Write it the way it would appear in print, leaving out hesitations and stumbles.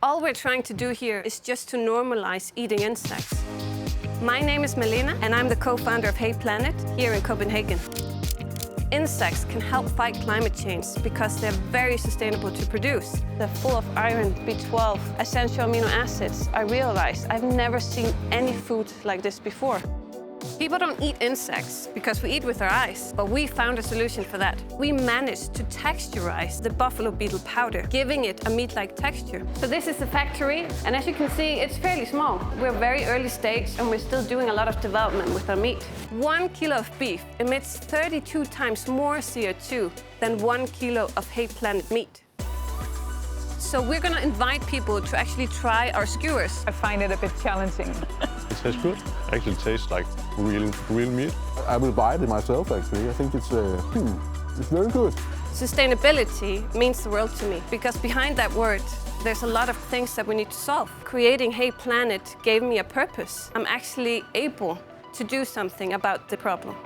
All we're trying to do here is just to normalize eating insects. My name is Malena, and I'm the co-founder of Hey Planet here in Copenhagen. Insects can help fight climate change because they're very sustainable to produce. They're full of iron, B12, essential amino acids. I realized I've never seen any food like this before. People don't eat insects because we eat with our eyes, but we found a solution for that. We managed to texturize the buffalo beetle powder, giving it a meat-like texture. So this is the factory, and as you can see, it's fairly small. We're very early stage, and we're still doing a lot of development with our meat. 1 kilo of beef emits 32 times more CO2 than 1 kilo of Hey Planet meat. So we're going to invite people to actually try our skewers. I find it a bit challenging. It tastes good. Actually, it tastes like real meat. I will buy it myself, actually. I think it's very good. Sustainability means the world to me, because behind that word, there's a lot of things that we need to solve. Creating Hey Planet gave me a purpose. I'm actually able to do something about the problem.